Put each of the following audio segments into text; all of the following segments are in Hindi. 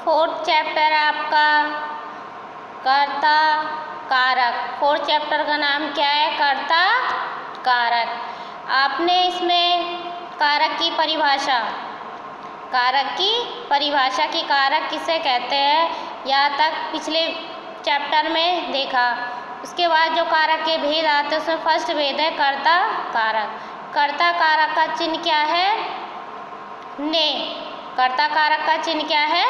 फोर्थ चैप्टर है आपका कर्ता कारक। फोर्थ चैप्टर का नाम क्या है? कर्ता कारक। आपने इसमें कारक की परिभाषा की कारक किसे कहते हैं यहाँ तक पिछले चैप्टर में देखा। उसके बाद जो कारक के भेद आते हैं उसमें फर्स्ट भेद है कर्ता कारक। कर्ता कारक का चिन्ह क्या है? ने। कर्ता कारक का चिन्ह क्या है?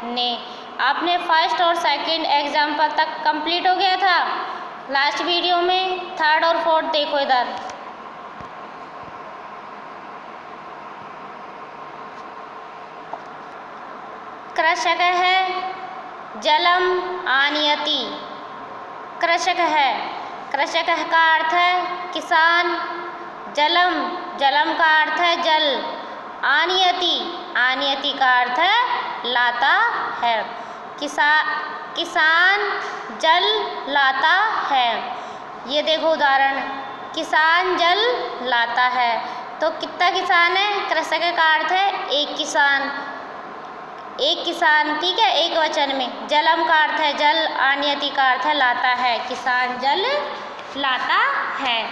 ने। आपने फर्स्ट और सेकंड एग्जाम्पल तक कंप्लीट हो गया था लास्ट वीडियो में। थर्ड और फोर्थ देखो इधर। कृषक है जलम आनयति। कृषक है, कृषक का अर्थ है किसान। जलम का अर्थ है जल। आनयति का अर्थ है लाता है। किसान जल लाता है। ये देखो उदाहरण, किसान जल लाता है। तो कितना किसान है? कृषक का अर्थ है एक किसान, ठीक है, एक वचन में। जलम का अर्थ है जल, आनयति का अर्थ है लाता है। किसान जल लाता है।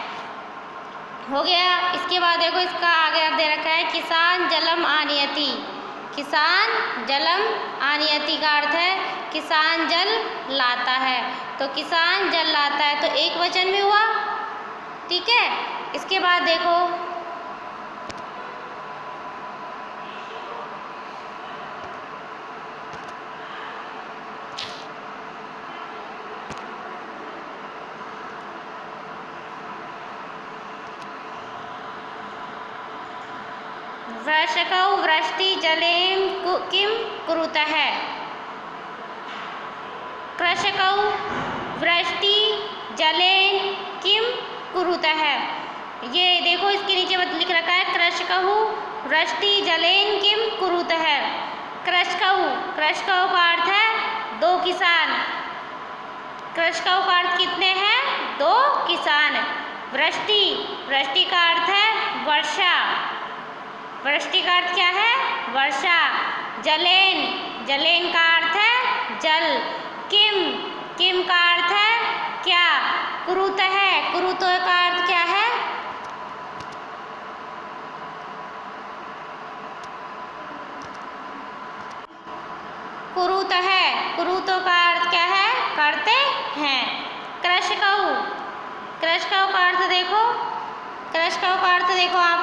हो गया। इसके बाद देखो इसका आगे अब दे रखा है किसान जलम आनयति। किसान जलम आनयति का अर्थ है किसान जल लाता है। तो किसान जल लाता है तो एक वचन में हुआ, ठीक है। इसके बाद देखो वृषकौ वृष्टि जलेन किम कुरुतः। कृषकौ वृष्टि जलेन किम कुरुतः। ये देखो इसके नीचे लिख रखा है कृषकौ वृष्टि जलेन किम कुरुतः। कृषकौ का अर्थ है दो किसान। कृषकौ का अर्थ कितने हैं? दो किसान। वृष्टि का अर्थ है वर्षा। वृष्टि का अर्थ क्या है? वर्षा। जलेन का अर्थ है जल। किम का अर्थ है क्या। कुरुतः का अर्थ क्या है? कुरुतो का अर्थ क्या है? करते हैं। कृषकौ का अर्थ देखो, आप।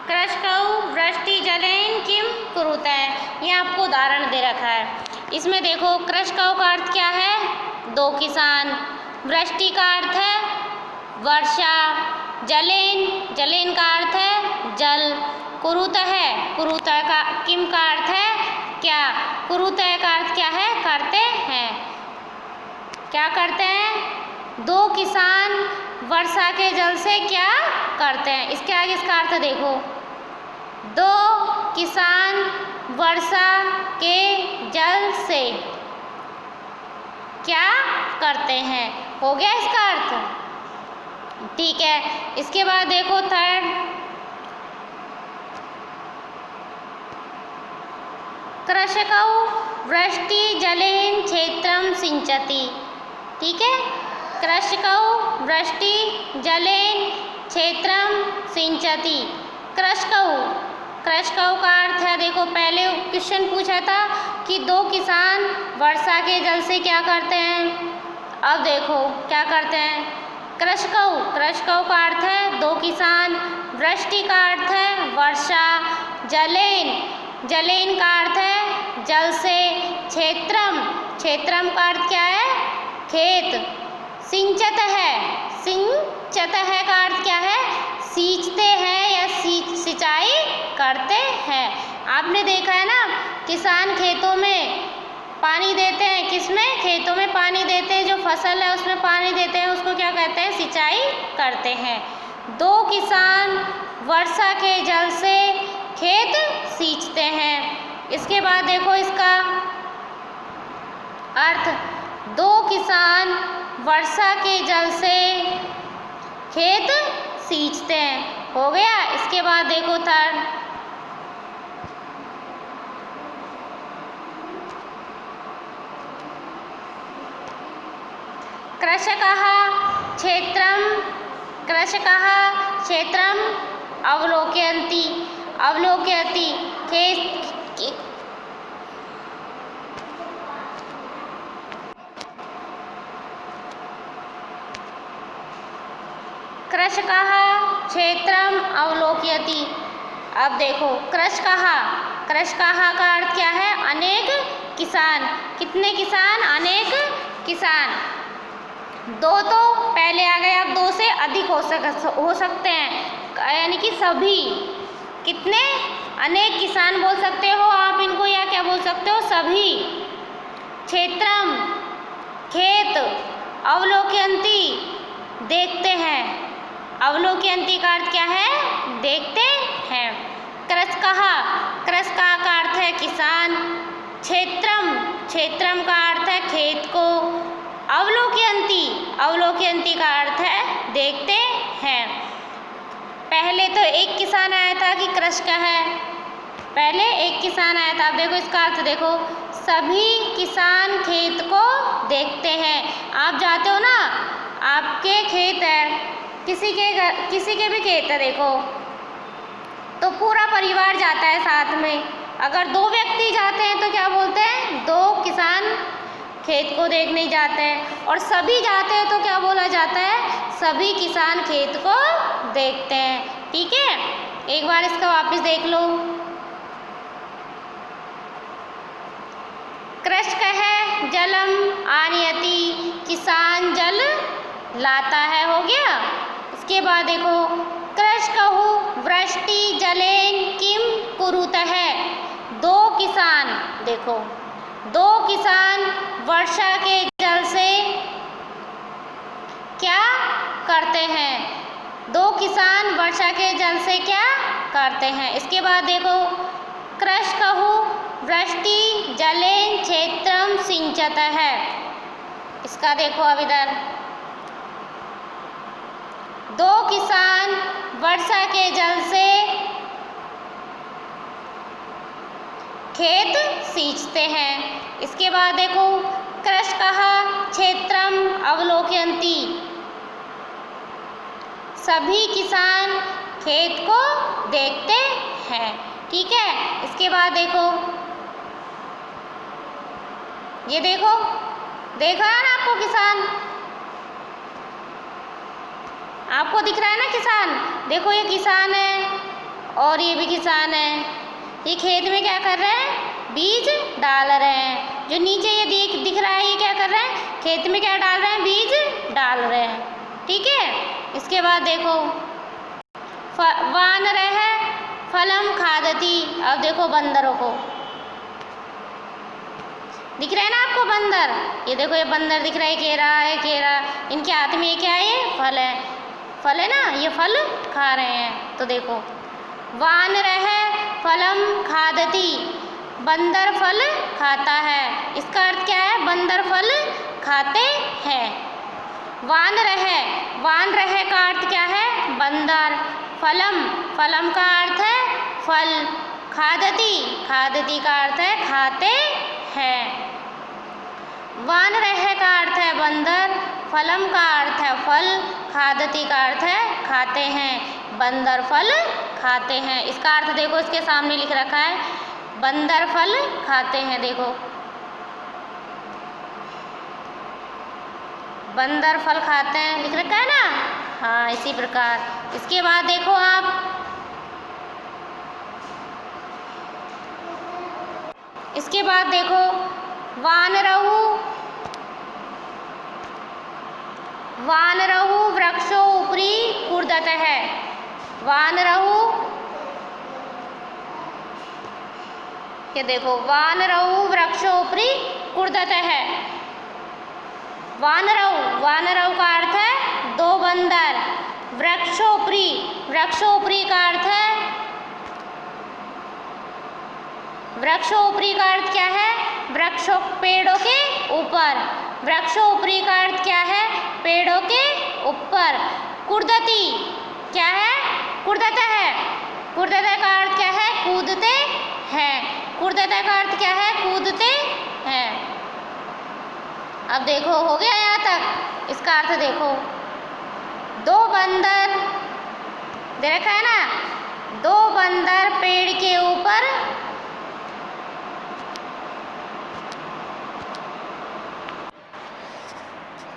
कृषकौ वृष्टि जलेन किम कुरुतः। ये आपको उदाहरण दे रखा है। इसमें देखो कृषकौ का अर्थ क्या है? दो किसान। वृष्टि का अर्थ है वर्षा। जलेन का अर्थ है जल। कुरुतः का किम का अर्थ है क्या। कुरुतः का अर्थ क्या है? करते हैं। क्या करते हैं? दो किसान वर्षा के जल से क्या करते हैं। इसके आगे इसका अर्थ देखो, दो किसान वर्षा के जल से क्या करते हैं। हो गया इसका अर्थ, ठीक है। इसके बाद देखो थर्ड, कृषकौ वृष्टि जलेन क्षेत्रम सिंचति। ठीक है, कृषकौ वृष्टि जलेन क्षेत्रम सिंचति। कृषकौ का अर्थ है, देखो पहले क्वेश्चन पूछा था कि दो किसान वर्षा के जल से क्या करते हैं। अब देखो क्या करते हैं। कृषकौ का अर्थ है दो किसान। वृष्टि का अर्थ है वर्षा। जलेन का अर्थ है जल से। क्षेत्रम का अर्थ क्या है? खेत। सिंचत है का अर्थ क्या है? सींचते हैं या सिंचाई करते हैं। आपने देखा है ना, किसान खेतों में पानी देते हैं। किसमें? खेतों में पानी देते हैं। जो फसल है उसमें पानी देते हैं, उसको क्या कहते हैं? सिंचाई करते हैं। दो किसान वर्षा के जल से खेत सींचते हैं। इसके बाद देखो इसका अर्थ, दो किसान वर्षा के जल से खेत सींचते हैं। हो गया। इसके बाद देखो थर्ड, कृषकः क्षेत्रं अवलोकयन्ति कृषकः क्षेत्रम अवलोकयति। अब देखो कृषकः का अर्थ क्या है? अनेक किसान। कितने किसान? अनेक किसान। दो तो पहले आ गए, अब दो से अधिक हो सकते हैं, यानी कि सभी। कितने? अनेक किसान बोल सकते हो आप इनको, या क्या बोल सकते हो? सभी। क्षेत्रम खेत, अवलोकयन्ति देखते हैं। अवलोकयन्ति का अर्थ क्या है? देखते हैं। कृषकः का अर्थ है किसान। क्षेत्रम का अर्थ है खेत को। अवलोकयन्ति का अर्थ है देखते हैं। पहले तो एक किसान आया था कि कृषक है, पहले एक किसान आया था। अब देखो इसका अर्थ देखो, सभी किसान खेत को देखते हैं। आप जाते हो ना, आपके खेत है, किसी के भी खेत है देखो, तो पूरा परिवार जाता है साथ में। अगर दो व्यक्ति जाते हैं तो क्या बोलते हैं? दो किसान खेत को देखने जाते हैं। और सभी जाते हैं तो क्या बोला जाता है? सभी किसान खेत को देखते हैं। ठीक है, एक बार इसका वापस देख लो। कृषकः जलम आनयति, किसान जल लाता है, हो गया। इसके बाद देखो, कृषकः वृष्टि जलेन किम कुरुतः। दो किसान, देखो दो किसान वर्षा के जल से क्या करते हैं? दो किसान वर्षा के जल से क्या करते हैं? इसके बाद देखो, कृषकः वृष्टि जलेन क्षेत्रम सिंचतः। इसका देखो अब इधर, दो किसान वर्षा के जल से खेत सींचते हैं। इसके बाद देखो, कृषकः क्षेत्रम अवलोकयन्ति, सभी किसान खेत को देखते हैं। ठीक है, इसके बाद देखो, ये देखो, देखा है ना आपको किसान? आपको दिख रहा है ना किसान? देखो ये किसान है और ये भी किसान है। ये खेत में क्या कर रहे हैं? बीज डाल रहे हैं। जो नीचे ये दिख रहा है, ये क्या कर रहे हैं? खेत में क्या डाल रहे हैं? बीज डाल रहे हैं। ठीक है, इसके बाद देखो, वानरः फलम खादति। अब देखो बंदरों को, दिख रहा है ना आपको बंदर? ये देखो, ये बंदर दिख रहा है, केरा। इनके हाथ में ये क्या है? ये फल है ना, ये फल खा रहे हैं। तो देखो, वानरः फलम खादति, बंदर फल खाता है। इसका अर्थ क्या है? बंदर फल खाते हैं। वानरः का अर्थ क्या है? बंदर। फलम का अर्थ है फल। खादति का अर्थ है खाते हैं। वानरः का अर्थ है बंदर, फलम का अर्थ है फल, खादति का अर्थ है खाते हैं। बंदर फल खाते हैं। इसका अर्थ देखो, इसके सामने लिख रखा है, बंदर फल खाते हैं। देखो, बंदर फल खाते हैं लिख रखा है ना? हाँ, इसी प्रकार। इसके बाद देखो आप, इसके बाद देखो, वानरहु वृक्षो उपरि कूर्दतः। वानरहु, ये देखो, वानरहु वृक्षो उपरि कूर्दतः। वानरहु का अर्थ है दो बंदर। वृक्षोपरि का अर्थ है, वृक्षोपरि का अर्थ क्या है? वृक्षों, पेड़ों के ऊपर। वृक्षोपरि का अर्थ क्या है? पेड़ों के ऊपर। कूर्दति क्या है? कूर्दतः है। कूर्दतः का अर्थ क्या है? कूदते हैं। कूर्दतः का अर्थ क्या है? कूदते हैं। अब देखो हो गया यहाँ तक। इसका अर्थ देखो, दो बंदर दे रखा है ना, दो बंदर पेड़ के ऊपर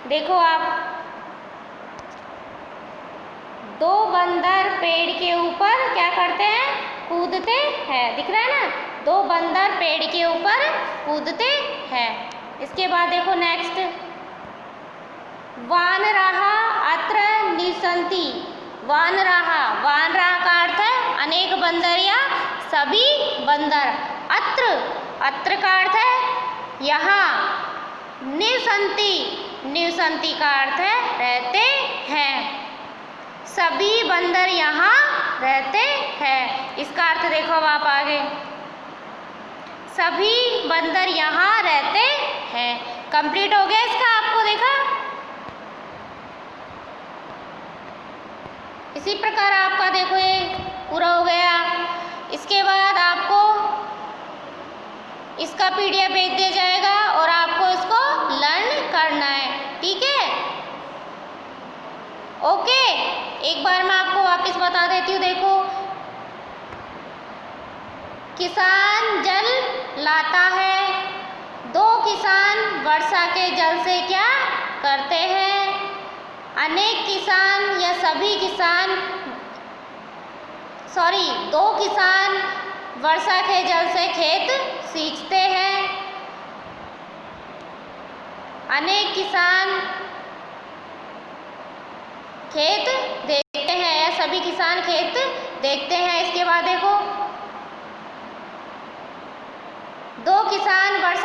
देखो आप, दो बंदर पेड़ के ऊपर क्या करते हैं, कूदते हैं। दिख रहा है ना, दो बंदर पेड़ के ऊपर कूदते हैं। इसके बाद देखो नेक्स्ट, वानराः अत्र निवसन्ति। वानराः, वानराः का अर्थ है अनेक बंदर या सभी बंदर। अत्र, अत्र का अर्थ है यहाँ। निवसन्ति, निवसन्ति का अर्थ है रहते हैं। सभी बंदर यहाँ रहते हैं। इसका अर्थ देखो अब आप आगे, सभी बंदर यहाँ रहते हैं। कंप्लीट हो गया इसका, आपको देखा। इसी प्रकार आपका देखो ये पूरा हो गया। इसके बाद आपको इसका PDF भेज दिया जाएगा और आपको इसको लर्न करना है, ठीक है। ओके, एक बार मैं आपको वापस बता देती हूँ। देखो, किसान जल लाता है, दो किसान वर्षा के जल से क्या करते हैं, अनेक किसान या सभी किसान, दो किसान वर्षा के जल से खेत सींचते हैं, अनेक किसान खेत देखते हैं या सभी किसान खेत देखते हैं। इसके बाद देखो, दो किसान वर्षा